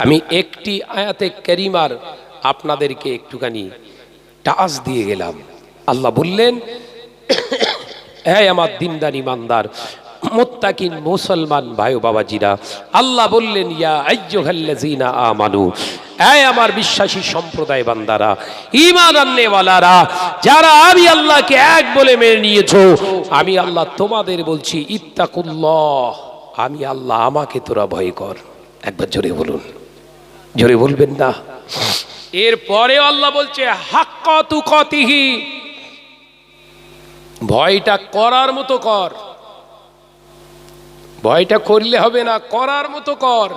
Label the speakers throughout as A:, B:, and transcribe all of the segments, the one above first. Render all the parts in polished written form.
A: আমি একটি আয়াতে কারিমার আপনাদেরকে একটুখানি টাচ দিয়ে গেলাম। আল্লাহ বললেন, হে আমার দিনদার ইমানদার মুত্তাকিন মুসলমান ভাই ও বাবাজিরা, আল্লাহ বললেন, ইয়া আইয়ুহাল্লাযীনা আমানু, হে আমার বিশ্বাসী সম্প্রদায় বান্দারা, ঈমান আননেওয়ালারা, যারা আমি আল্লাহকে এক বলে মেনে নিয়েছো, আমি আল্লাহ তোমাদের বলছি, ইত্তাকুল্লাহ, আমি আল্লাহ, আমাকে তোরা ভয় কর। একবার জোরে বলুন, জোরে বলবেন না? এরপরে আল্লাহ বলছে, হাক্কা তুকাতিহি, ভয়টা করার মতো কর। ভয়টা করলে হবে না, করার মতো কর।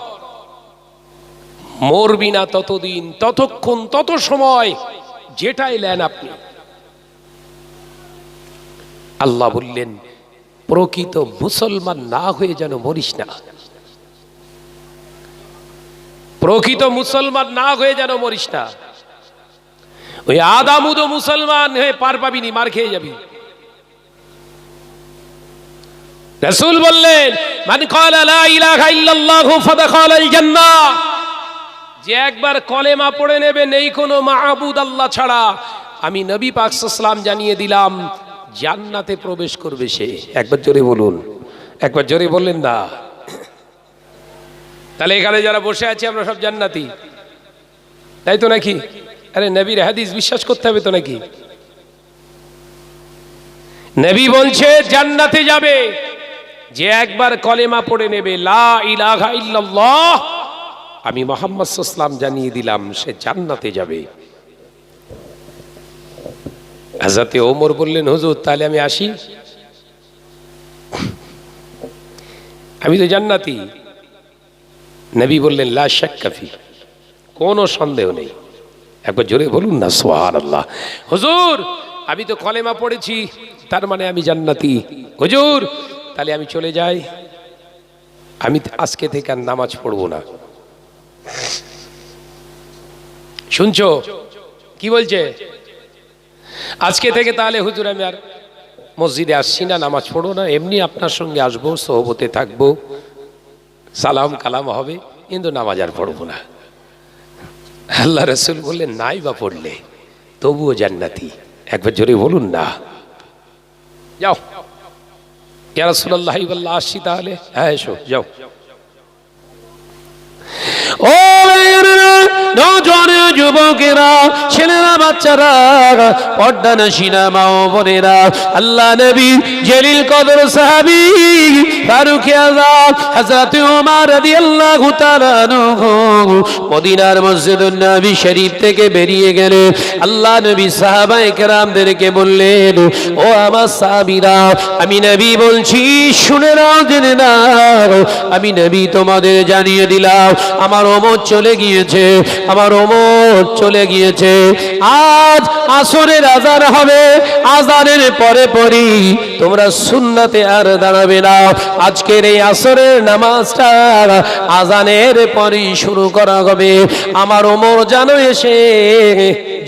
A: মরবি না ততদিন, ততক্ষণ, তত সময় যেটাই নেন আপনি। আল্লাহ বললেন, প্রকৃত মুসলমান না হয়ে যেন মরিস না। প্রকৃত মুসলমান না হয়ে যেন মরিস না। ওই আদামুদ মুসলমান হয়ে পার পাবিনি, মার খেয়ে যাবি। রাসূল বললেন, মান ক্বালা লা ইলাহা ইল্লাল্লাহু ফাদাখালাল জান্নাহ, যে একবার কলেমা পড়ে নেবে নেই কোনো মাহবুদ আল্লাহ ছাড়া, আমি নবী পাক সাল্লাল্লাহু আলাইহি ওয়াসাল্লাম জানিয়ে দিলাম, জান্নাতে প্রবেশ করবে সে। একবার জোরে বলুন, একবার জোরে বললেন না? তাহলে এখানে যারা বসে আছে আমরা সব জান্নাতি, তাই তো নাকি? আরে নবীর হাদিস বিশ্বাস করতে হবে তো নাকি? নবী বলছে জান্নাতে যাবে যে একবার কলেমা পড়ে নেবে লা ইলাহা ইল্লাল্লাহ, আমি মুহাম্মদ সাল্লাল্লাহু আলাইহি ওয়াসাল্লাম জানিয়ে দিলাম, সে জান্নাতে যাবে। হযরতে ওমর বললেন, হুজুর তাহলে আমি আসি, আমি তো জান্নাতি। নবী বললেন, লা শাক্কা ফি, কোনো সন্দেহ নেই। একবার জোরে বলুন না সুবহানাল্লাহ। হুজুর আমি তো কলেমা পড়েছি, তার মানে আমি জান্নাতি। হুজুর তাহলে আমি চলে যাই, আমি আজকে থেকে আর নামাজ পড়বো না। শুনছো কি বলছে? আজকে থেকে তাহলে হুজুর আমি আর মসজিদে আসছি না, নামাজ পড়বো না, এমনি আপনার সঙ্গে আসবো, সোহবতে থাকবো, সালাম কালাম হবে, কিন্তু নামাজ আর পড়বো না। আল্লাহ রাসূল বললেন, নাই বা পড়লে তবুও জান্নাতি। একবার জোরে বলুন না। যাও ইয়া রাসূলুল্লাহ, বললা আসছি তাহলে, হ্যাঁ এসো, যাও। ও নওজোয়ান যুবকেরা, ছেলেরা, বাচ্চারা, পর্দানশীনা মা ও বোনেরা, আল্লাহ নবী জলিল কদর সাহাবী ফারুক আযম হযরত ওমর রাদিয়াল্লাহু তাআলা আনহু মদিনার মসজিদুন নবী শরীফ থেকে বেরিয়ে গেলেন। আল্লাহ নবী সাহাবায়ে কেরামদেরকে বললেন, ও আমার সাহাবীরা, আমি নবী বলছি, শুনে নাও, জেনে নাও, আমি নবী তোমাদের জানিয়ে দিলাম, আমার ওমর চলে গিয়েছে, আমার ওমর চলে গিয়েছে। আজ আসরের আযান হবে, আযানের পরে পরই তোমরা সুন্নাতে আর দাঁড়াবে না। আজকের এই আসরের নামাজটা আযানের পরই শুরু করা হবে, আমার ওমর যেন এসে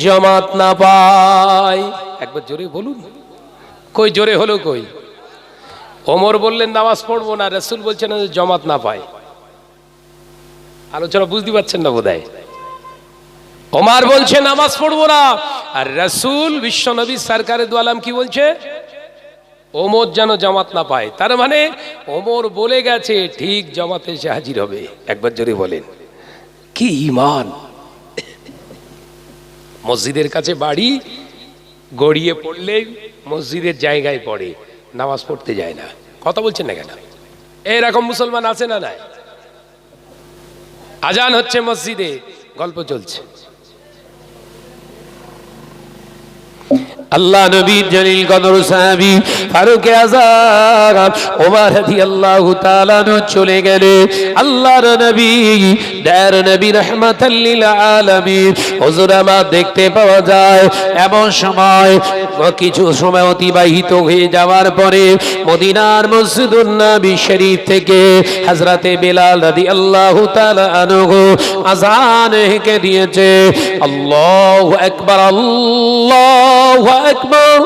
A: জামাত না পায়। একবার জোরে বলুন। কই জোরে হলো কই? ওমর বললেন নামাজ পড়বো না, রাসূল বলছেন জামাত না পায়। আলোচনা বুঝতে পারছেন না বোধহয়? ওমর বলছে নামাজ পড়বো না, আর রাসূল বিশ্ব নবী সরকারে দু আলম কি বলছে? ওমর যেন জামাত না পায়। তার মানে ওমর বলে গেছে, ঠিক জামাতে এসে হাজির হবে। একবার জোরে বলেন, কি ঈমান! মসজিদের কাছে বাড়ি, গড়িয়ে পড়লে মসজিদের জায়গায় পড়ে, নামাজ পড়তে যায় না। কথা বলছেন না কেন? এরকম মুসলমান আছে না নাই? আজান হচ্ছে মসজিদে, গল্প চলছে। আল্লাহ নবীর জলিল কদর সাহাবী ফারুক আযম ওমর রাদিয়াল্লাহু তাআলা চলে গেলে, আল্লাহর নবী দয়ার নবী রাহমাতাল লিল আলামিন হুজুর আমার দেখতে পাওয়া যায়, এমন সময় কিছু সময় অতিবাহিত হয়ে যাওয়ার পরে মদিনার মসজিদুন নবী শরীফ থেকে হযরতে বেলাল রাদিয়াল্লাহু তাআলা আনহু আযান হেঁকে দিয়েছে, আল্লাহু আকবার, আল্লাহু আকবার,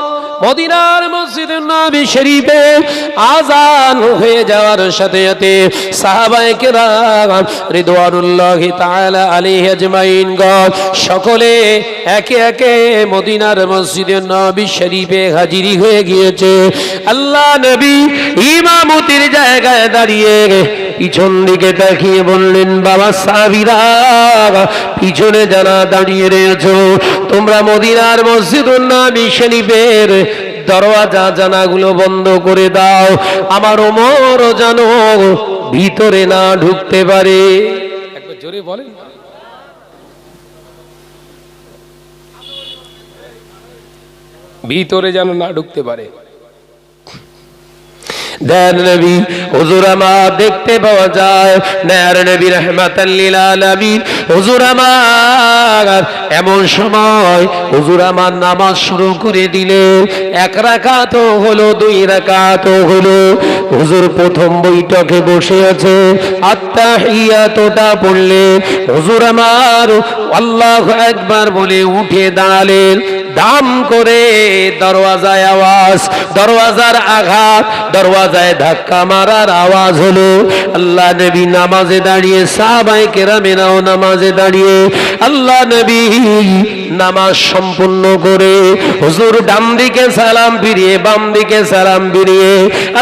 A: মদিনার মসজিদে নববী শরীফে আযান হয়ে যাওয়ার সাথে সাথে সাহাবায়ে কেরাম রিদওয়ানুল্লাহি তাআলা আলাইহি আজমাইন সকলে একে একে মদিনার মসজিদে নববী শরীফে হাজিরি হয়ে গিয়েছে। আল্লাহ নবী ইমামতির জায়গায় দাঁড়িয়ে পিছন দিকে তাকিয়ে বললেন, বাবা সাহাবীরা, পিছনে যারা দাঁড়িয়ে রয়েছো তোমরা মদিনার মসজিদুন নববী শরীফের দরওয়াজা জানাগুলো বন্ধ করে দাও, আমার ওমর যেন ভিতরে না ঢুকতে পারে। একবার জোরে বলেন, ভিতরে যেন না ঢুকতে পারে। দেন নবী হুজুর আমার দেখতে পাওয়া যায়, নয়ার নবী রাহমাতাল লিল আলামিন হুজুর আমার এমন সময় হুজুর আমার নামাজ শুরু করে দিলেন। এক রাকাত হলো, দুই রাকাত হলো, হুজুর প্রথম বৈঠকে বসে আছে, আত্তাহিয়াতটা পড়লেন, হুজুর আমার আল্লাহু আকবার বলে উঠে দাঁড়ালেন। দাম করে দরওয়াজায় আওয়াজ, দরওয়াজার আঘাত, দরওয়াজায় ধাক্কা মারার আওয়াজ হলো। আল্লাহ নবী নামাজে দাঁড়িয়ে, সাহাবায়ে কেরামেরাও নামাজে দাঁড়িয়ে, আল্লাহ নবী নামাজ সম্পূর্ণ করে হুজুর ডান দিকে সালাম ফিরিয়ে, বাম দিকে সালাম ফিরিয়ে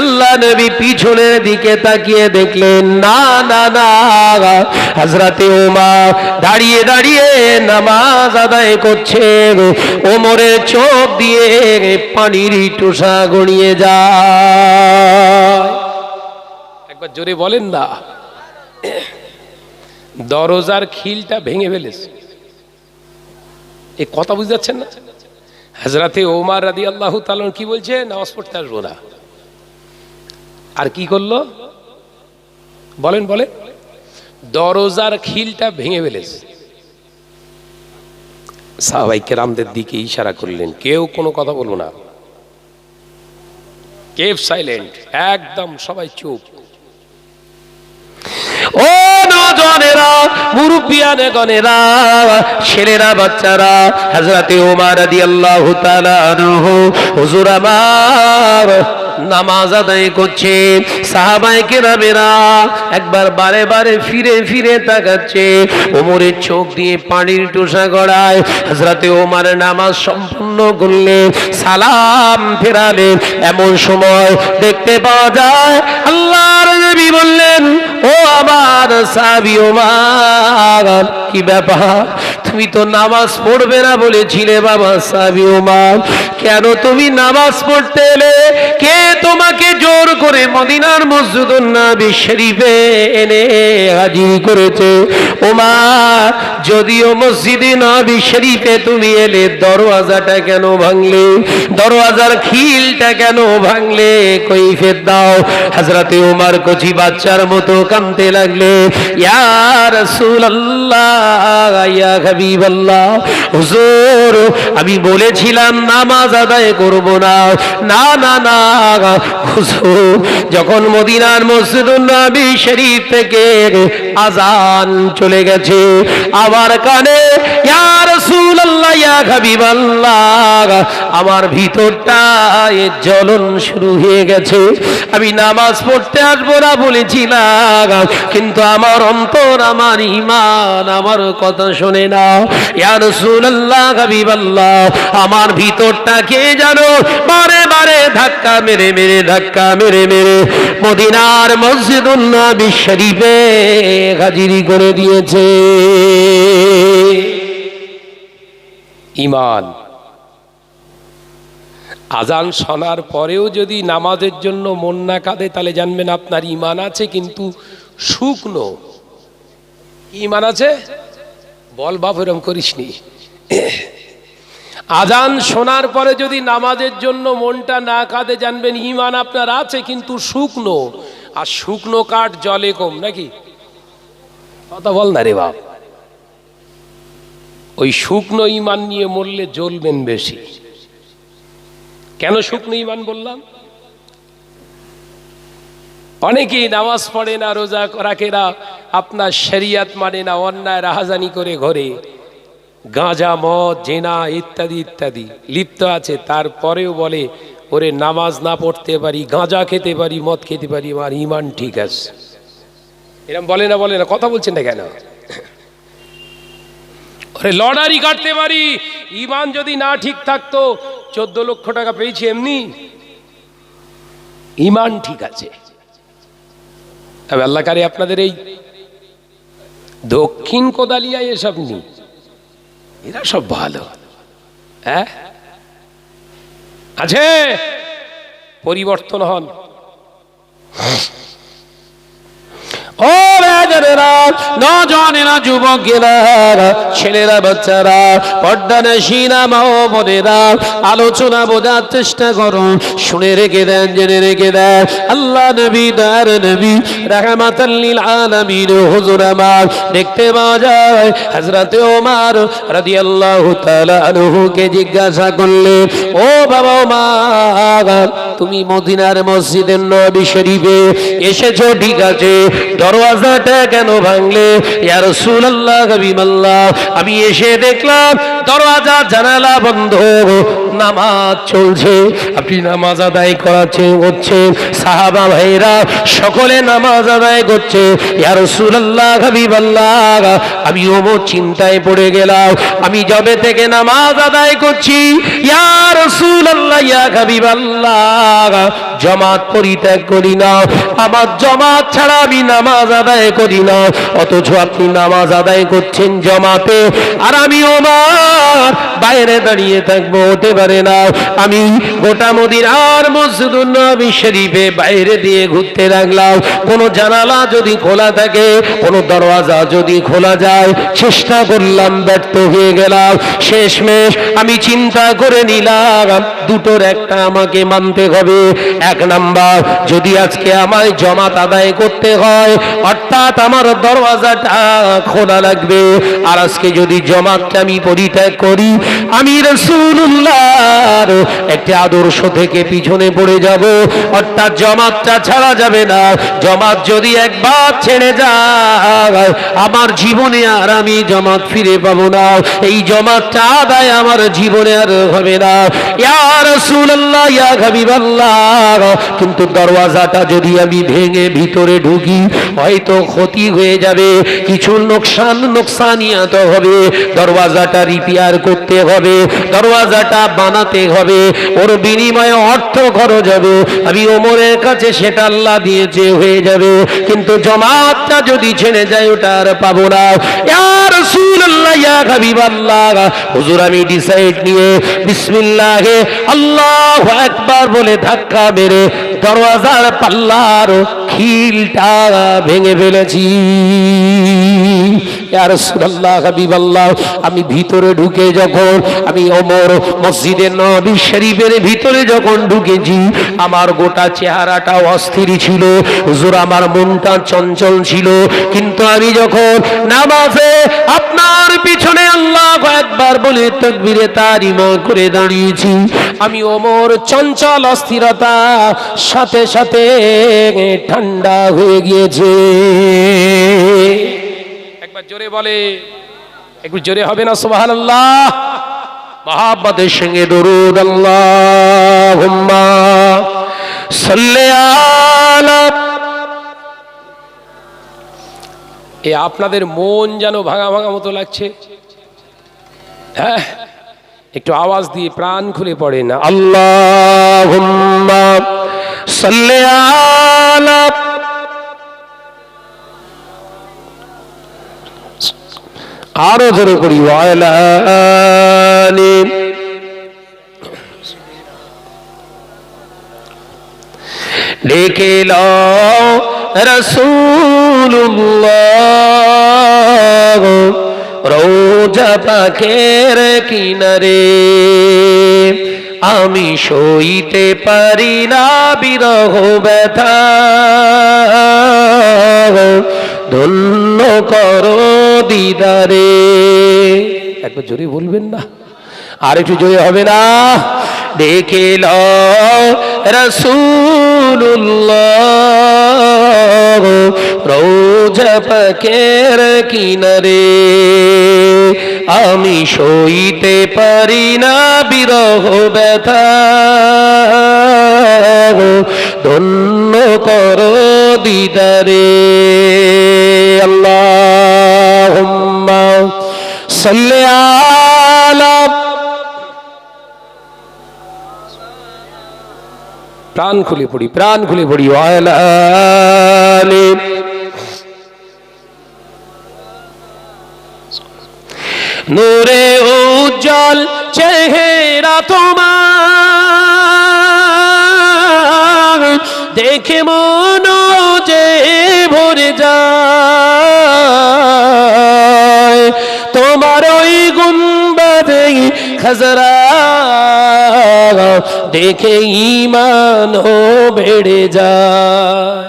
A: আল্লাহ নবী পিছনের দিকে তাকিয়ে দেখলেন, না না না, হযরতে ওমর দাঁড়িয়ে দাঁড়িয়ে নামাজ আদায় করছে। ওমরের চোখ দিয়ে পানির টুসা গড়িয়ে যায়। একবার জোরে বলেন না, দরজার খিলটা ভেঙে ফেলেছে। এই কথা বুঝতে যাচ্ছেন না? হযরতে ওমর রাদিয়াল্লাহু তাআলা কি বলছে? নামাজ পড়তে আসবো না। আর কি করলো বলেন? বলে দরজার খিলটা ভেঙে ফেলেছে। সাহাবায়ে কেরামদের দিকে ইশারা করলেন, কেউ কোনো কথা বলবো না, কেপ সাইলেন্ট, একদম সবাই চুপ। ও নওজওয়ানেরা, মুরব্বিয়ানে গনেরা, ছেলেরা, বাচ্চারা, হযরতে ওমর রাদিয়াল্লাহু তাআলা আনহু হুজুর আমার নামাজ আদায় করছে। সাহাবায়ে কেরামেরা একবার বারে বারে ফিরে ফিরে তাকাচ্ছে, ওমরের চোখ দিয়ে পানির টুসা গড়ায়। হযরতে ওমর নামাজ সম্পূর্ণ করলেন, সালাম ফেরালেন। এমন সময় দেখতে পাওয়া যায় আল্লাহর নবী বললেন, ও আমার সাহাবী ওমর, কি ব্যাপার? তুমি তো নামাজ পড়বে না বলেছিলে বাবা সাহাবী ওমর, কেন তুমি নামাজ পড়তে এলে? কে তোমাকে জোর করে মদিনার মসজিদুন নববী শরীফে এনে হাজির করেছে? ওমর, যদিও মসজিদে নববী শরীফে তুমি এলে, দরওয়াজাটা কেন ভাঙলে? দরওয়াজার খিলটা কেন ভাঙলে? কৈফিয়ত দাও। হযরতে ওমর কচি বাচ্চার মতো কাঁদতে লাগলে, ইয়া রাসূলুল্লাহ, ইয়া হাবিবাল্লাহ, হুজুর আমি বলেছিলাম নামাজ আদায় করব না। না না না হুজুর, যখন মদিনার মসজিদুন নববী শরীফ থেকে আযান চলে গেছে, আমার কানে ইয়া রাসূলুল্লাহ, ইয়া হাবিবাল্লাহ, আমার ভিতরটা জ্বলন শুরু হয়ে গেছে। আমি নামাজ পড়তে আসবো না বলেছিলাম, কিন্তু আমার অন্তর, আমার ঈমান আমার কথা শোনে না। ইয়া রাসূলুল্লাহ, হাবিবাল্লাহ, আমার ভিতরটা কে জানো বারে বারে ধাক্কা মেরে মেরে, ধাক্কা মেরে মেরে মদিনার মসজিদুন নববী শরীফে হাজিরি করে দিয়েছে। ঈমান। আজান শোনার পরেও যদি নামাজের জন্য মন না কাঁদে, তাহলে জানবেন আপনার ঈমান আছে, কিন্তু শুকনো। ঈমান আছে? বল বাপ, এরকম করিসনি। আজান শোনার পরে যদি নামাজের জন্য মনটা না কাঁদে, জানবেন ঈমান আপনার আছে, কিন্তু শুকনো। আর শুকনো কাঠ জলে কম, নাকি? কথা বল না রে বাপ। ওই শুকনো ঈমান নিয়ে মরলে জ্বলবেন বেশি। কেন শুকনো ঈমান বললাম? অনেকেই নামাজ পড়ে না, রোজা রাখে না, আপনার শরিয়ত মানে না, অন্যায় রাহাজানি করে ঘরে।
B: গাঁজা, মদ, জেনা ইত্যাদি ইত্যাদি লিপ্ত আছে, তারপরেও বলে ওরে নামাজ না পড়তে পারি, গাঁজা খেতে পারি, মদ খেতে পারি, আমার ইমান ঠিক আছে। এরকম বলে না? বলে না? কথা বলছেন না কেন? ওরে লটারি কাটতে পারি, ইমান যদি না ঠিক থাকতো 14 লক্ষ টাকা পেয়েছি এমনি, ইমান ঠিক আছে। তবে আল্লাহ কারে আপনাদের এই দক্ষিণ কোদালিয়ায় এসব নেই, এরা সব ভালো। হ্যাঁ আছে, পরিবর্তন হন।
A: ও রাজারা, নজনেরা, যুবকেরা, ছেলেরা, বাচ্চারা, পর্দানশীনা মা ও বোনেরা, আলোচনা বোঝার চেষ্টা করো, শুনে রেখে দেন, জেনে রেখে দেন। আল্লাহ নবী, দার নবী, রাহমাতাল লিল আলামিন হুজুর আমার দেখতে পাওয়া যায় হযরতে ওমর রাদিয়াল্লাহু তাআলা আনহুকে জিজ্ঞাসা করলেন, ও বাবা ওমর, তুমি মদিনার মসজিদের নবী শরীফে এসেছো, ঠিক আছে, দরওয়াজাটা কেন ভাঙলে? ইয়া রাসূলুল্লাহ, হাবিবাল্লাহ, আমি এসে দেখলাম দরওয়াজা জানালা বন্ধ, নামাজ চলছে, আপনি নামাজ আদায় করছেন, সাহাবা ভাইরা সকলে নামাজ আদায় করছে। ইয়া রাসূলুল্লাহ, হাবিবাল্লাহ, আমি ওমর চিন্তায় পড়ে গেলাম, আমি যবে থেকে নামাজ আদায় করছি, ইয়া রাসূলুল্লাহ, ইয়া হাবিবাল্লাহ, জামাত পরিত্যাগ করি না, আমার জামাত ছাড়া আমি নামাজ আদায় করি না, অথচ আপনি নামাজ আদায় করছেন জামাতে, আর আমি ওমর বাইরে দাঁড়িয়ে থাকবো? হতে পারে না। আমি গোটা মদিনার মসজিদুন নবী শরীফে বাইরে দিয়ে ঘুরতে লাগলাম, কোন জানালা যদি খোলা থাকে, কোন দরওয়াজা যদি খোলা যায়, চেষ্টা করলাম, ব্যর্থ হয়ে গেলাম। শেষমেশ আমি চিন্তা করে নিলাম, দুটোর একটা আমাকে মানতে হবে। এক নাম্বার, যদি আজকে আমায় জামাত আদায় করতে হয়, অর্থাৎ আমার দরওয়াজাটা খোলা লাগবে, আর আজকে যদি জামাতটা আমি পরিত্যাগ করি, আমি রাসূলুল্লাহর একটি আদর্শ থেকে পিছনে পড়ে যাব, অর্থাৎ জামাতটা ছাড়া যাবে না। জামাত যদি একবার ছেড়ে যায়, আমার জীবনে আর আমি জামাত ফিরে পাবো না, এই জামাতটা আদায় আমার জীবনে আর হবে না। ইয়া রাসূলুল্লাহ, ইয়া হাবিবাল্লাহ, কিন্তু দরওয়াজাটা যদি আমি ভেঙে ভিতরে ঢুকি, হয়তো ক্ষতি হয়ে যাবে, কিছু নোকসানিয়াত হবে, দরওয়াজাটা রিপেয়ার করতে হবে, দরওয়াজাটা বানাতে হবে, ওর বিনিময়ে অর্থ খরচ হবে, আমি ওমরের কাছে সেটা আল্লাহ দিয়েছে, হয়ে যাবে, কিন্তু জামাতটা যদি ছেড়ে যায়, ওটা আর পাবো না। ইয়া রাসূলুল্লাহ, ইয়া হাবিবাল্লাহ, হুজুর আমি ডিসাইড নিয়ে বিসমিল্লাহে আল্লাহু আকবার বলে ধাক্কা মেরে দরওয়াজার পাল্লার খিলটা ভেঙে ফেলেছি। ইয়া রাসূলুল্লাহ, হাবিবাল্লাহ, আমি ভিতরে ঢুকে যখন আমি ওমর মসজিদের নবী শরীফের ভিতরে যখন ঢুকেছি, আমার গোটা চেহারাটা অস্থির ছিল, হুজুর আমার মনটা চঞ্চল ছিল, কিন্তু আমি যখন নামাজে আপনার পিছনে আল্লাহু আকবার বলে তাকবীরে তাহরিমা করে দাঁড়িয়েছি, আমি ওমর চঞ্চল অস্থিরতা সাথে সাথে ঠান্ডা হয়ে গিয়েছে।
B: একবার জোরে বলে, একটু জোরে হবে না সুবহানাল্লাহ?
A: মহাব্বতের সঙ্গে দরুদ, আল্লাহুম্মা সাল্লি আলা।
B: এ আপনাদের মন যেন ভাঙা ভাঙা মতো লাগছে, হ্যাঁ, একটু আওয়াজ দিয়ে প্রাণ খুলে পড়ে না,
A: আল্লাহুম্মা সাল্লি আলা। আরো জোরে করি, ওয়ালা আলি। ডেকে লও রাসূলুল্লাহ রওজা পাকের কিনারে, আমি সইতে পারি না বিরহ ব্যথা, ধন্য করো দিদারে। একবার জোরে বলবেন না? আর একটু জোরে হবে না? দেখে লও রাসূলুল্লাহ রওজা পাকের কিনারে, আমি সইতে পারি না বিরহ ব্যথা ধন্য করো দিদারে আল্লাহুম্মা সাল্লি আলা প্রাণ খুলে পড়ি ওয়ালা আলি নূরে উজ্জ্বল চেহারা তোমার দেখে মন যে ভরে যায় তোমার ওই গুম্বদে খজরা দেখে ঈমান বেড়ে যায়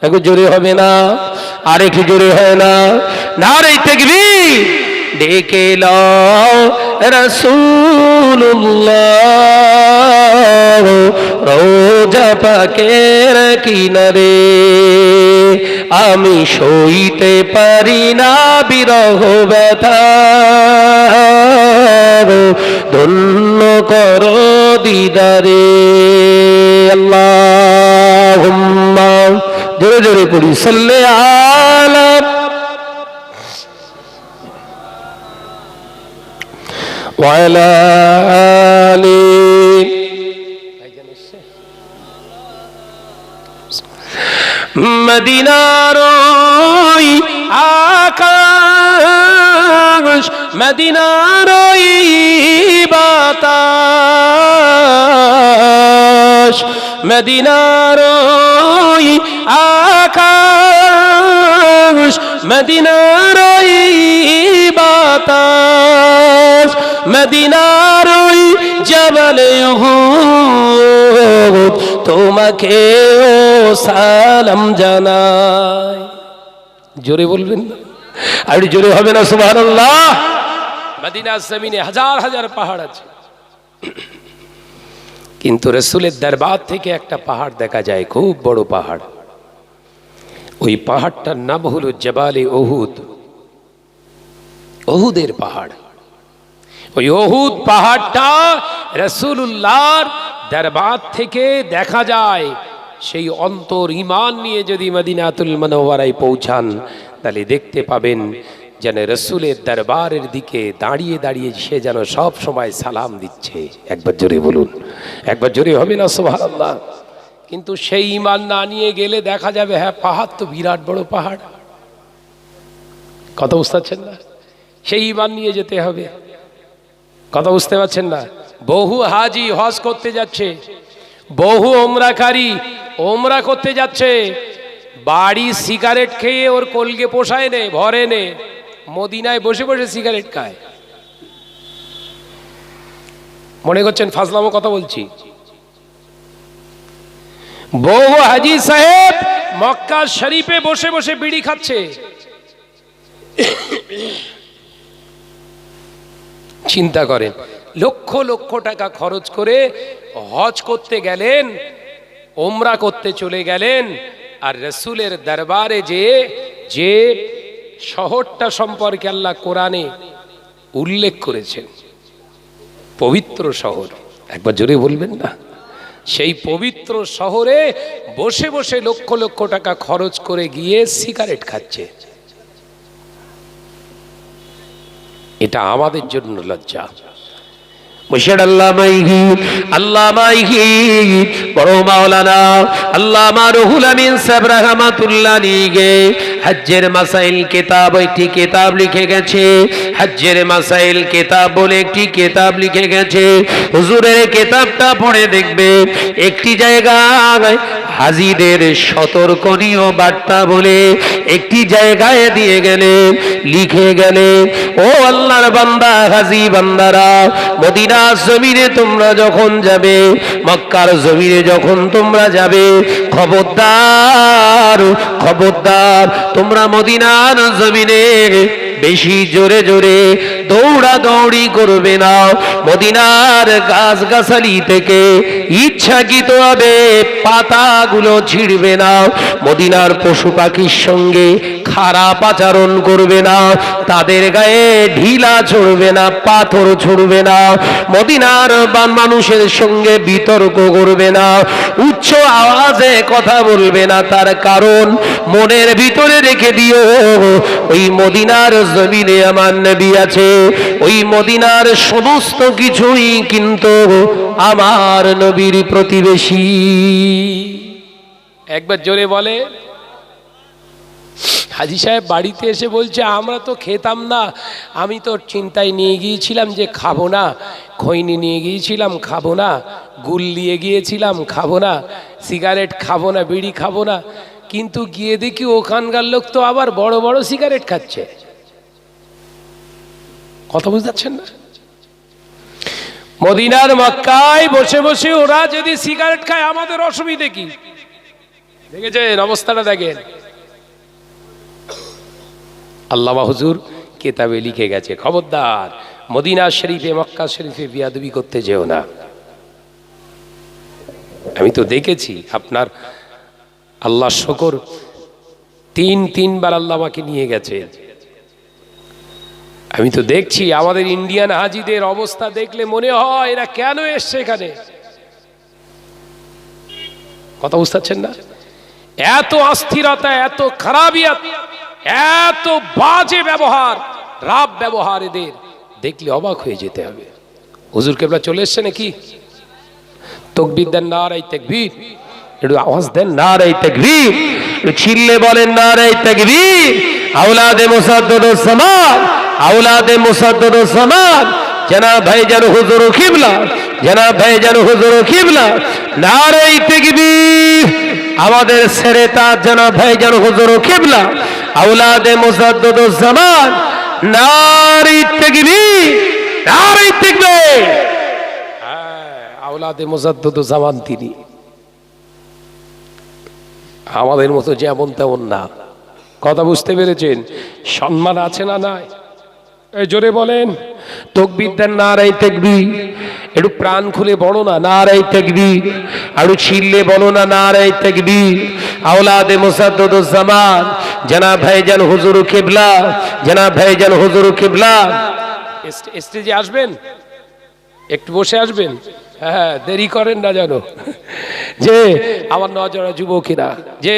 A: একটু জোরে হবে না আর একটু জোরে হয় না নারে তাকবীর ডেকে লও রাসূলুল্লাহ রোজা পাকের কিনারে আমি সইতে পারি না বিরহ ব্যথা ধন্য করো দিদারে আল্লাহুম্মা জোরে জোরে পড়ি সাল্লি আলা ওয়ালা আলি মদিনার ওই আকাশ মদিনার ওই বাতাস মদিনার ওই আকাশ মদিনার ওই বাতাস মদিনার ওই জবলে উহুদ তোমাকে ও সালাম জানাই জোরে বলবেন না আর জোরে হবে না সুবহানাল্লাহ
B: মদিনার জমিনে হাজার হাজার পাহাড় আছে, কিন্তু রাসূলের দরবার থেকে একটা পাহাড় দেখা যায়, খুব বড় পাহাড়। ওই পাহাড়টার নাম হলো জবালে উহুদ, উহুদের পাহাড়। ওই উহুদ পাহাড়টা রাসূলুল্লাহর দরবার থেকে দেখা যায়। সেই অন্তর ঈমান নিয়ে যদি মদিনাতুল মুনাওয়ারায় পৌঁছান তাহলে দেখতে পাবেন যেন রাসূলের দরবারের দিকে দাঁড়িয়ে দাঁড়িয়ে সে যেন সব সময় সালাম দিচ্ছে। একবার জোরে বলুন, একবার জোরে হবে না সুবহানাল্লাহ। কিন্তু সেই ঈমান না নিয়ে গেলে দেখা যাবে হ্যাঁ পাহাড় তো বিরাট বড় পাহাড়, কথা বুঝতে পারছেন না? সেই ঈমান নিয়ে যেতে হবে, কথা বুঝতে পারছেন না? বহু হাজি হজ করতে যাচ্ছে, বহু ওমরাকারী ওমরা করতে যাচ্ছে, বাড়ি সিগারেট খেয়ে ওর কলকে পোষায় নে, ভরে নে, মদিনায় বসে বসে সিগারেট খায়। মনে করছেন ফাজলামো কথা বলছি? বহু হাজি সাহেব মক্কা শরীফে বসে বসে বিড়ি খাচ্ছে। চিন্তা করেন, লক্ষ লক্ষ টাকা খরচ করে হজ করতে গেলেন, ওমরা করতে চলে গেলেন, আর রাসূলের দরবারে যে শহরটা সম্পর্কে আল্লাহ কোরআনে উল্লেখ করেছেন, পবিত্র শহর, একবার জোরে বলবেন না? সেই পবিত্র শহরে বসে বসে লক্ষ লক্ষ টাকা খরচ করে গিয়ে সিগারেট খাচ্ছে। এটা আমাদের জন্য লজ্জা।
A: মুর্শিদ আল্লামাইহি বড় মাওলানা আল্লামা রুহুল আমিন সাহেব রাহমাতুল্লাহ আলাইহি হজ্জের মাসাইল কিতাব একটি কিতাব লিখে গেছে। হজ্জের মাসাইল কিতাব বলে একটি কিতাব লিখে গেছে। হুজুরের কিতাবটা পড়ে দেখবে, একটি জায়গায় হাজিদের সতর্কনীয় বার্তা বলে একটি জায়গায় দিয়ে গেলেন, লিখে গেলেন, ও আল্লাহর বান্দা, হাজি বান্দারা, মদিনা জমিনে তোমরা যখন যাবে, মক্কার জমিনে যখন তোমরা যাবে, খবরদার খবরদার তোমরা মদিনার জমিনে বেশি জোরে জোরে দৌড়া দৌড়ি করবে না। মদিনার গাছ গাছালি থেকে ইচ্ছাকৃতভাবে পাতাগুলো ছিঁড়বে না। মদিনার পশু পাখির সঙ্গে খারাপ আচরণ করবে না, তাদের গায়ে ঢিলা ছড়বে না, পাথর ছড়বে না, মদিনার মানুষের সঙ্গে বিতর্ক করবে না, উচ্চ আওয়াজে কথা বলবে না। তার কারণ মনের ভিতরে রেখে দিও, ওই মদিনার জমিনে আমার নবী আছে, ওই মদিনার সমস্ত কিছুই কিন্তু আমার নবীর প্রতিবেশী।
B: একবার জোরে বলে। হাজী সাহেব বাড়িতে এসে বলছে, আমরা তো খেতাম না, আমি তো চিন্তায় নিয়ে গিয়েছিলাম যে খাবো না, খৈনি নিয়ে গিয়েছিলাম খাবো না, গুল নিয়ে গিয়েছিলাম খাবো না, সিগারেট খাবো না, বিড়ি খাবো না, কিন্তু গিয়ে দেখি ওখানকার লোক তো আবার বড় বড় সিগারেট খাচ্ছে। কথা বুঝতে পারছেন না? মদিনার মক্কায় বসে বসে ওরা যদি সিগারেট খায় আমাদের অসুবিধে কি? দেখেছেন অবস্থাটা? দেখেন আল্লামা হুজুর কেতাবে লিখে গেছে, খবরদার মদিনা শরীফে মক্কা শরীফে বিয়াদবি করতে যেও না। আমি তো দেখেছি আপনার আল্লাহ শুকর, তিনবার আল্লাহ আমাকে নিয়ে গেছে। আমি তো দেখছি আমাদের ইন্ডিয়ান হাজিদের অবস্থা দেখলে মনে হয় এরা কেন এসছে এখানে। কথা বুঝতে পারছেন না? এত অস্থিরতা, এত খারাপিয়াত, এত বাজে ব্যবহার, রাব ব্যবহার, এদের দেখলে অবাক হয়ে যেতে হবে। হুজুর কেবলা চলে এসছে নাকি? তাকবীর দেন, নারায়ে তাকবীর, একটু আওয়াজ দেন, নারায়ে তাকবীর,
A: চিল্লে বলেন নারায়ে তাকবীর। আওলাদে মুসাদ্দদুস সামাদ, আওলাদে মুসাদ্দদুস সামাদ, জনাব ভাইজান হুজুর কিবলা, জনাব ভাইজান হুজুর কিবলা, নারায়ে তাকবীর। আমাদের সেরেতাজ জনাব ভাইজান হুজুর কিবলা, আওলাদে মুসাদ্দদুস সামাদ, নারায়ে তাকবীর, নারায়ে তাকবীর।
B: আওলাদে মুজাদ্দিদুজ জামান তিনি, আমাদের মতো যেমন তেমন না। কথা বুঝতে পেরেছেন? সম্মান আছে না নাই? এই জোরে বলেন। তাকবীর দেন, নারায়ে তাকবীর। একটু প্রাণ খুলে বলো না, নারায়ে তাকবীর। একটু চিল্লে বলো না, নারায়ে তাকবীর। আওলাদে মুসাদ্দদুজ জামান জনাব ভাইজান হুজুর কিবলা, জনাব ভাইজান হুজুর কিবলা। স্টেজে আসবেন, একটু বসে আসবেন। হ্যাঁ, দেরি করেন না জানো। যে আমার নজরা যুবকেরা, যে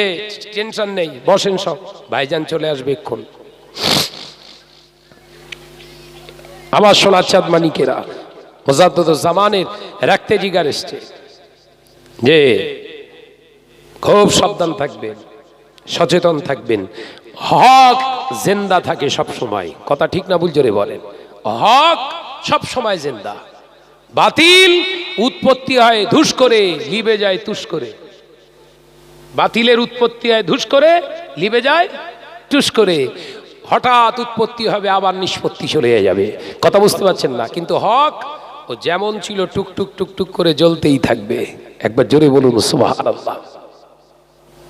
B: টেনশন নেই, বসেন সব, ভাইজান চলে আসবে এক্ষুন। আমার সোনার চাঁদ মানিকেরা, মুজাদ্দিদুজ জামানের রাখতে জিগার এসছে যে খুব সাবধান থাকবেন, সচেতন থাকবেন। হক জিন্দা থাকে সব সময়। কথা ঠিক না ভুল জোরে বলেন? হক সব সময় জিন্দা, বাতিল উৎপত্তি হয় ধুস করে, লিবে যায় তুস করে। বাতিলের উৎপত্তি হয় ধুস করে, লিবে যায় টুস করে। হঠাৎ উৎপত্তি হবে, আবার নিষ্পত্তি চলে যাবে। কথা বুঝতে পারছেন না? কিন্তু হক ও যেমন ছিল টুকটুক টুকটুক করে জ্বলতেই থাকবে। একবার জোরে বলুন সুবহানাল্লাহ।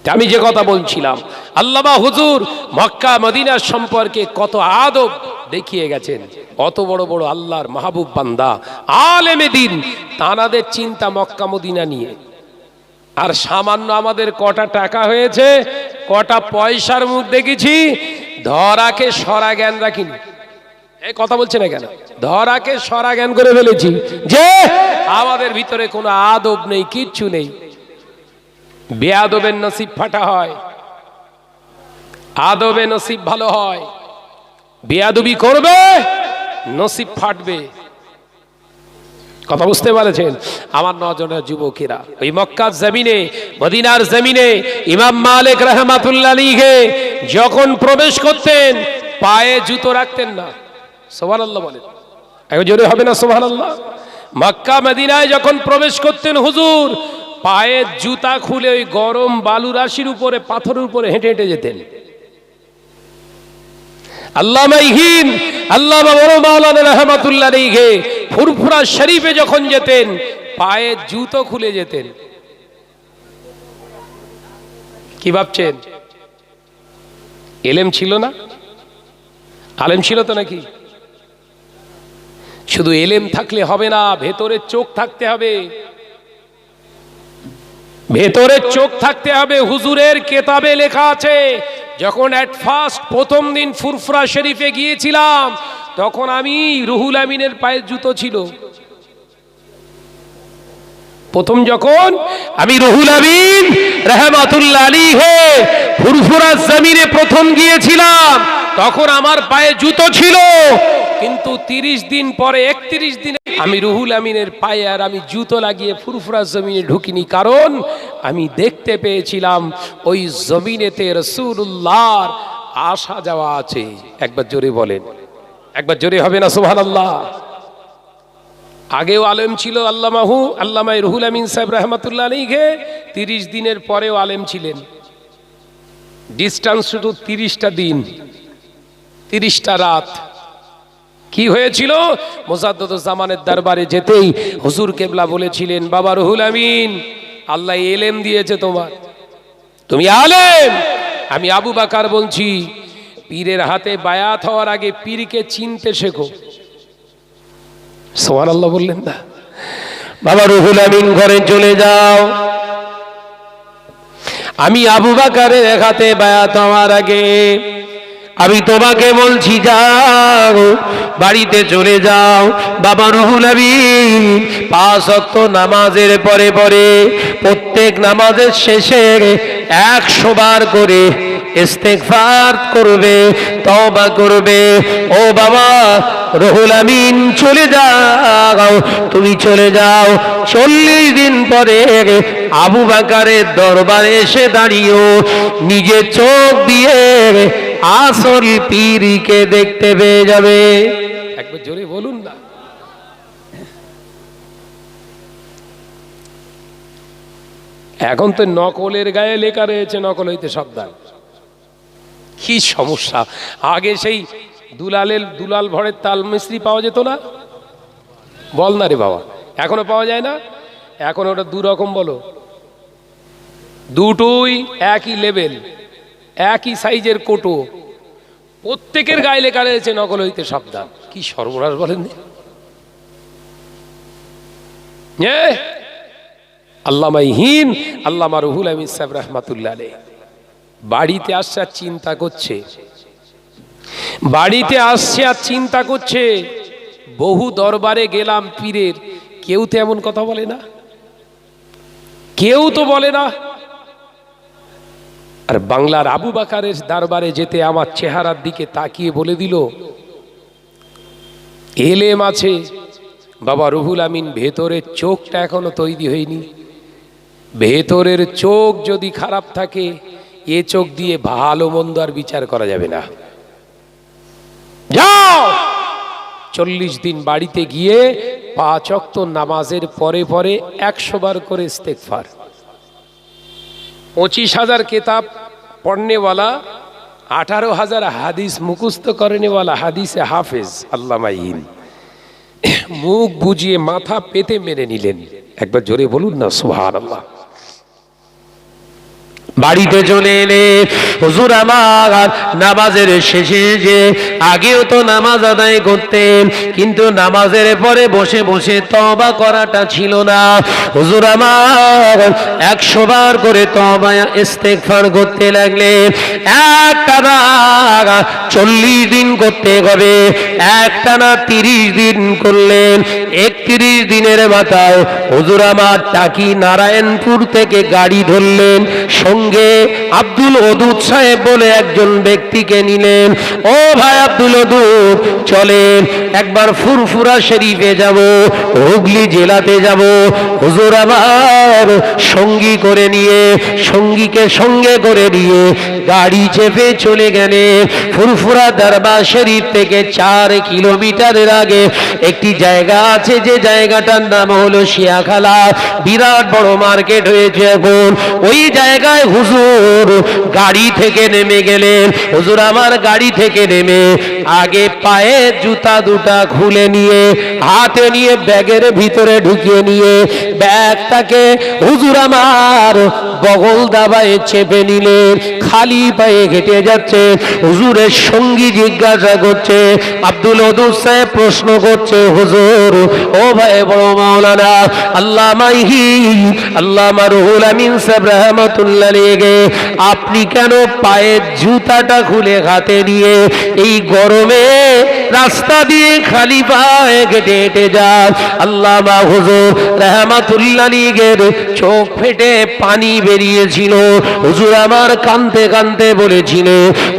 B: আমি যে কথা বলছিলাম, আল্লামা হুজুর মক্কা মদিনার সম্পর্কে কত আদব দেখিয়ে গেছেন। অত বড় বড় আল্লাহর মাহবুব বান্দা, আলেমে দ্বীন, তানাদের চিন্তা মক্কা মদিনা নিয়ে। আর সামান্য আমাদের কটা টাকা হয়েছে, কটা পয়সার মুখ দেখেছি, ধরাকে সরা জ্ঞান রাখিনি। এই কথা বলছে না কেন? ধরাকে সরা জ্ঞান করে ফেলেছি যে আমাদের ভিতরে কোনো আদব নেই, কিচ্ছু নেই। বেয়াদবের নসিব ফাটা হয়, আদবে নসিব ভালো হয়। বেয়াদবি করবে, নসিব ফাটবে। কথা বুঝতে পারছেন? আমার নজরের যুবকেরা, ওই মক্কার জমিনে, মদিনার জমিনে ইমাম মালিক রাহমাতুল্লাহ আলাইহি যখন প্রবেশ করতেন, পায়ে জুতো রাখতেন না। সুবহানাল্লাহ বলেন, এখন জোরে হবে না সুবহানাল্লাহ? মক্কা মদিনায় যখন প্রবেশ করতেন হুজুর, পায়ের জুতা খুলে ওই গরম বালু রাশির উপরে, পাথরের উপরে হেঁটে হেঁটে যেতেন। আল্লামা ইহিন, আল্লামা বড় মাওলানা রাহমাতুল্লাহ আলাইহি ফুরফুরা শরীফে যখন যেতেন, পায়ের জুতো খুলে যেতেন। কি ভাবছেন? এলেম ছিল না? আলেম ছিল তো নাকি? শুধু এলেম থাকলে হবে না, ভেতরে চোখ থাকতে হবে। ভেতরে চোখ থাকতে হবে। হুজুরের কেতাবে লেখা আছে, যখন অ্যাট ফার্স্ট প্রথম দিন ফুরফুরা শরীফে গিয়েছিলাম, তখন আমি রুহুল আমিনের পায়ের জুতো ছিল। প্রথম যখন আমি রুহুল আমিন রাহমাতুল্লাহ আলাইহি ফুরফুরা জমিনে প্রথম গিয়েছিলাম, তখন আমার পায়ে জুতো ছিল। কিন্তু 30 দিন পরে, 31 দিনে আমি রুহুল আমিনের পায়ে আর আমি জুতো লাগিয়ে ফুরফুরা জমিনে ঢুকিনি, কারণ আমি দেখতে পেয়েছিলাম ওই জমিনেতে রাসূলুল্লাহর আসা যাওয়া আছে। একবার জোরে বলেন, একবার জোরে হবে না সুবহানাল্লাহ। আগেও আলেম ছিল আল্লামা রুহুল আমিন সাহেব রহমাতুল্লাহ আলাইহি, 30 দিনের পরেও আলেম ছিলেন। ডিস্টেন্স শুধু 30টা দিন, 30টা রাত। কি হয়েছিল? মুজাদ্দিদুজ জামানের দরবারে যেতেই হুজুর কেবলা বলেছিলেন, বাবা রুহুল আমিন, আল্লাহ ইলম দিয়েছে তোমার, তুমি আলেম। আমি আবু বকর বলছি, পীরের হাতে বায়াত হওয়ার আগে পীরকে চিনতে শেখো। সুবহানাল্লাহ বললেন না?
A: বাবা রুহুল আমিন ঘরে চলে যাও, আমি আবু বকরের হাতে বায়াত হওয়ার আগে আমি তোমাকে বলছি, যাও বাড়িতে চলে যাও। বাবা রুহুল আমিন 5 ওয়াক্ত নামাজের পরে পরে প্রত্যেক নামাজের শেষে 100 বার করে ইস্তেগফার করবে, তওবা করবে। ও বাবা রুহুল আমিন চলে যাও, তুমি চলে যাও। 40 দিন পরে আবু বকরের দরবারে এসে দাঁড়িয়েও নিজে চোখ দিয়ে আসল পীরকে দেখতে পেয়ে যাবে।
B: একবার জোরে বলুন না। এখন তো নকলের গায়ে লেখা রয়েছে নকল হইতে সাবধান। কি সমস্যা! আগে সেই দুলাল ভরের তাল মিস্ত্রি পাওয়া যেত না? বল না রে বাবা, এখনো পাওয়া যায় না? এখন ওটা 2 রকম বলো, দুটোই একই লেভেল, একই সাইজের কোটো, প্রত্যেকের গায়ে লেখা রয়েছে নকল হইতে সাবধান। কি সর্বনাশ বলেন! আল্লামা রুহুল আমিন সাহেব রহমাতুল্লাহ আলাইহি বাড়িতে আসছে আর চিন্তা করছে, বাড়িতে আসছে আর চিন্তা করছে, বহু দরবারে গেলাম পীরের, কেউ তো এমন কথা বলে না, কেউ তো বলে না। আর বাংলার আবু বকরের দরবারে যেতে আমার চেহারার দিকে তাকিয়ে বলে দিল, এলেম আছে বাবা রুহুল আমিন, ভেতরের চোখটা এখনো তৈরি হয়নি। ভেতরের চোখ যদি খারাপ থাকে, এ চোখ দিয়ে ভালো মন্দ আর বিচার করা যাবে না। যাও 40 দিন বাড়িতে গিয়ে 5 ওয়াক্ত নামাজের পরে পরে 100 বার করে ইস্তেগফার। 25,000 কিতাব পড়নেওয়ালা, 18,000 হাদিস মুখস্থ করেনেওয়ালা হাদিসে হাফেজ আল্লামা ইন মুখ বুজিয়ে মাথা পেতে মেনে নিলেন। একবার জোরে বলুন না সুবহানাল্লাহ।
A: বাড়িতে চলে এলে হুজুর আমার নামাজের শেষে যে আগেও তো নামাজ আদায় করতেন, কিন্তু নামাজের পরে বসে বসে তওবা করাটা ছিল না। হুজুর আমার 100 বার করে তওবা ইস্তেগফার করতে লাগলেন। একটানা 40 দিন করতে হবে, একটানা 30 দিন করলেন। 31 দিনের মাথায় হুজুর আমার টাকি নারায়ণপুর থেকে গাড়ি ধরলেন, সঙ্গে আব্দুল ওদুদ সাহেব বলে একজন ব্যক্তিকে নিলেন। ও ভাই আব্দুল ওদুদ, চলেন একবার ফুরফুরা শরীফে যাব, হুগলি জেলাতে যাব। হুজুর আমার সঙ্গী করে নিয়ে, সঙ্গীকে সঙ্গে করে নিয়ে গাড়ি চেপে চলে গেলেন। ফুরফুরা দরবার শরীফ থেকে 4 কিলোমিটারের আগে একটি জায়গা আছে, যে জায়গাটার নাম হলো শিয়াখালা। বিরাট বড় মার্কেট হয়েছে এখন। ওই জায়গায় হুজুর গাড়ি থেকে নেমে গেলেন। হুজুর আমার গাড়ি থেকে নেমে আগে পায়ে জুতা দুটো জুতা খুলে নিয়ে হাতে নিয়ে ব্যাগের ভিতরে ঢুকিয়ে নিয়ে ব্যাগটাকে হুজুর আমার বগল দাবায় চেপে নিলেন, খালি পায়ে হেঁটে যাচ্ছে। হুজুরের সঙ্গী জিজ্ঞাসা করছে, আব্দুল ওদুদ সাহেব প্রশ্ন করছে, হুজুর ও ভাই বড় মাওলানা আল্লামা আল্লামা রুহুল আমিন সাহেব রাহমাতুল্লাহ আলাইহি, আপনি কেন পায়ের জুতাটা খুলে হাতে নিয়ে এই গরমে রাস্তা দিয়ে খালি পায়ে হেঁটে হেঁটে যান? আল্লামা হুজুর রাহমাতুল্লাহ আলাইহির চোখ ফেটে পানি বেরিয়েছিল। হুজুর আমার কাঁদতে কাঁদতে বলেছিল,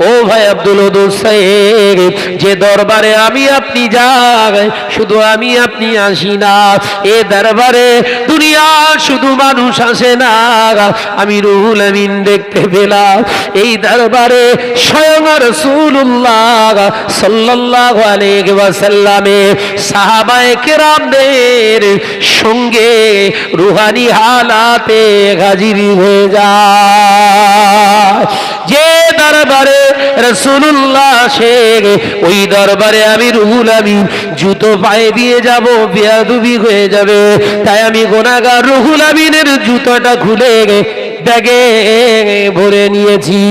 A: ও ভাই আব্দুল ওদুদ সাহেব, যে দরবারে আমি আপনি যাই, শুধু আমি আপনি আসি না, এ দরবারে দুনিয়া শুধু মানুষ আসে না, আমি রুহুল আমিন দেখতে পেলাম। এই দরবারে স্বয়ং রাসূলুল্লাহ সাল্লাল্লাহু আলাইহি ওয়াসাল্লামের সাহাবায়ে কেরামদের সঙ্গে রুহানি হালাতে হাজির হয়ে যায়। যে দরবারে রাসূলুল্লাহ আসে, ওই দরবারে আমি রুহুল আমিন জুতো পায়ে দিয়ে যাব, বেয়াদবি হয়ে যাবে। তাই আমি গুনাহগার রুহুল আমিনের জুতোটা খুলে ব্যাগে ভরে নিয়েছি।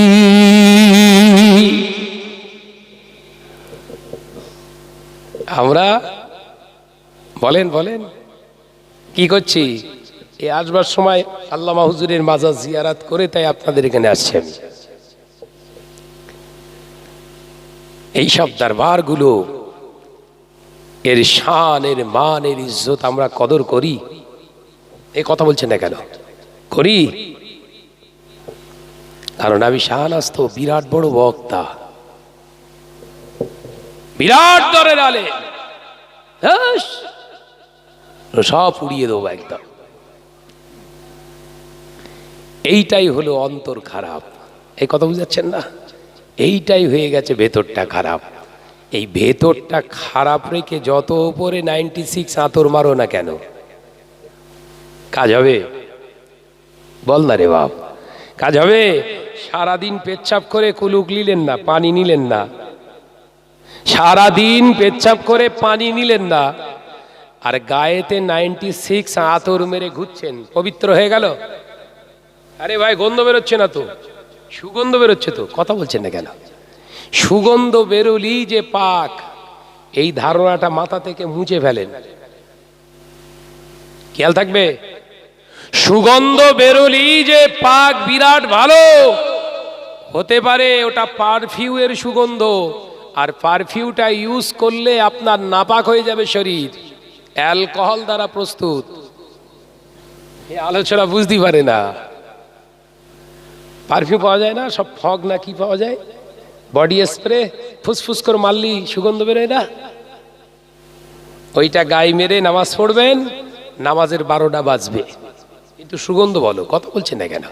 B: আমরা বলেন বলেন কি করছি? এই আসবার সময় আল্লামা হুজুরের মাজার জিয়ারাত করে তাই আপনাদের এখানে আসছি আমি। এইসব দরবারগুলো এর শান, এর মান, এর ইজ্জত আমরা কদর করি? এই কথা বলছেন না কেন? করি। কারণ আমি শাহনাজ তো বিরাট বড় বক্তা, বিরাট দরের আলে, সব উড়িয়ে দেবো একদম। এইটাই হলো অন্তর খারাপ। এই কথা বুঝাচ্ছেন না? এইটাই হয়ে গেছে ভেতরটা খারাপ। এই ভেতরটা খারাপ রেখে যত উপরে 96 আতর মারো না কেন, কাজ হবে? বল না রে বাপ, কাজ হবে? সারাদিন পেচ্ছাপ করে কুলুক নিলেন না, পানি নিলেন না, সারাদিন পেচ্ছাপ করে পানি নিলেন না, আর গায়েতে 96 আতর মেরে ঘুরছেন, পবিত্র হয়ে গেল? আরে ভাই গন্ধ বেরোচ্ছে না তো, সুগন্ধ বেরোচ্ছে তো, কথা বলছেন না কেন? সুগন্ধ বেরোলি যে পাক, এই ধারণাটা মাথা থেকে মুছে ফেলেন, খেয়াল থাকবে। সুগন্ধ বেরোলি যে পাক বিরাট ভালো হতে পারে, ওটা পারফিউমের সুগন্ধ, আর পারফিউমটা ইউজ করলে আপনার নাপাক হয়ে যাবে শরীর, অ্যালকোহল দ্বারা প্রস্তুত। এই আলোচনা বুঝতে পারে না। পারফিউম পাওয়া যায় না, সব ফগ না কি পাওয়া যায়, বডি স্প্রে, ফুসফুস করে মারলি সুগন্ধ বেরোয় না? ওইটা গায়ে মেরে নামাজ পড়বেন, নামাজের 12টা বাজবে, কিন্তু সুগন্ধ বলো, কথা বলছেন না কেন?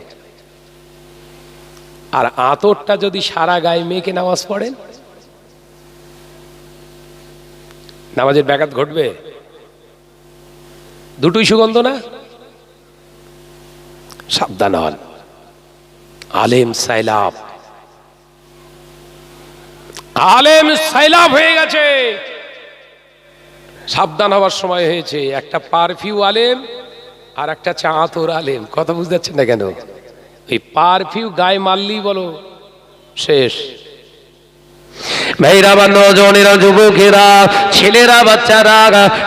B: আর আতরটা যদি সারা গায়ে মেখে নামাজ পড়েন, নামাজের ব্যাঘাত ঘটবে? দুটোই সুগন্ধ না? সাবধান হন। আলেম সাইলাব, আলেম সাইলাব হয়ে গেছে, সাবধান হওয়ার সময় হয়েছে। একটা পারফিউ আলেম আর একটা চাঁতর আলেম, কথা বুঝতে পারছেন না কেন? এই পারফিউ গায়ে মারলি বলো শেষ।
A: ভাইরা বা নজনেরা, যুবকেরা, ছেলেরা, বাচ্চারা,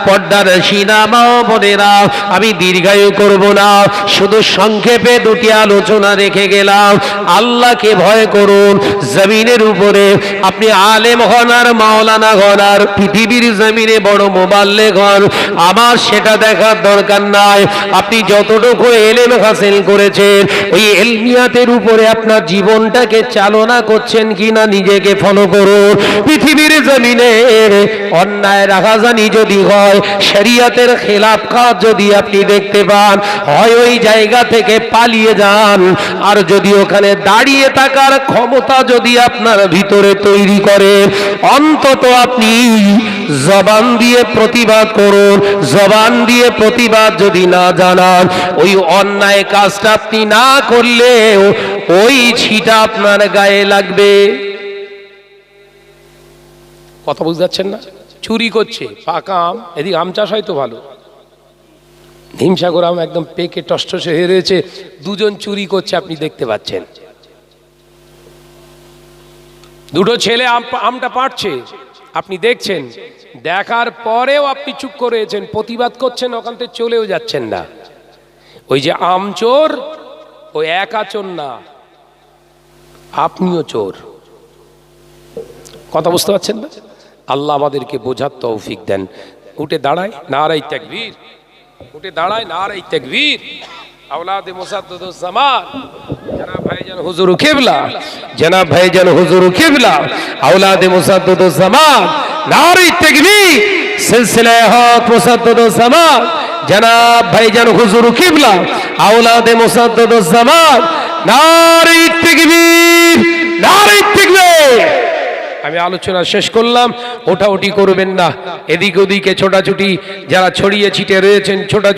A: পর্দার সিনা মা ও বোনেরা, আমি দীর্ঘায়ু করব না, শুধু সংক্ষেপে দুটি আলোচনা রেখে গেলাম। আল্লাহকে ভয় করুন। জমিনের উপরে আপনি আলেম হন আর মাওলানা হন আর পৃথিবীর জমিনে বড় মোবাল্লেগ হন, আমার সেটা দেখার দরকার নাই। আপনি যতটুকু এলেম হাসিল করেছেন, ওই এলমিয়াতের উপরে আপনার জীবনটাকে চালনা করছেন কিনা নিজেকে ফলো করুন। পৃথিবীর জমিনে অন্যায় রাখাজানি যদি হয়, শরিয়তের খেলাফ কাজ যদি আপনি দেখতে পান, হয় ওই জায়গা থেকে পালিয়ে যান, আর যদি ওখানে দাঁড়িয়ে থাকার ক্ষমতা যদি আপনার ভিতরে তৈরি করেন, অন্তত আপনি জবান দিয়ে প্রতিবাদ করুন। জবান দিয়ে প্রতিবাদ যদি না জানান, ওই অন্যায় কাজটা আপনি না করলেও ওই ছিটা আপনার গায়ে লাগবে।
B: কথা বুঝতে পারছেন না? চুরি করছে পাকা আম, এদিকে আম চাষ হয় তো ভালো, হিমসাগর আম একদম পেকে টসটসে হয়ে রয়েছে, দুজন চুরি করছে, আপনি দেখতে পাচ্ছেন। দুটো ছেলে আমটা পাড়ছে, আপনি দেখছেন, দেখার পরেও আপনি চুপ করেছেন, প্রতিবাদ করছেন, ওখান থেকে চলেও যাচ্ছেন না। ওই যে আম চোর, ওই একা চোর না, আপনিও চোর। কথা বুঝতে পারছেন না? আল্লাহ আমাদেরকে বোঝার তৌফিক দেন। উঠে দাঁড়ায়, নারাই তাকবীর, উঠে দাঁড়ায়, নারাই তাকবীর। আওলাদে মুসাদ্দুজ্জামান জনাব ভাইজান হুজুর কিবলা, জনাব ভাইজান হুজুর কিবলা, আওলাদে মুসাদ্দুজ্জামান, নারাই তাকবীর। সিলসিলায়ে হক মুসাদ্দুজ্জামান জনাব ভাইজান হুজুর কিবলা, আওলাদে মুসাদ্দুজ্জামান, নারাই তাকবীর, নারাই তাকবীর। আমি আলোচনা শেষ করলাম, ওঠাউঠি করবেন না, এদিক ওদিকে ছোটাছুটি, যারা ছড়িয়ে ছিটে রয়েছেন ছোটাছুটি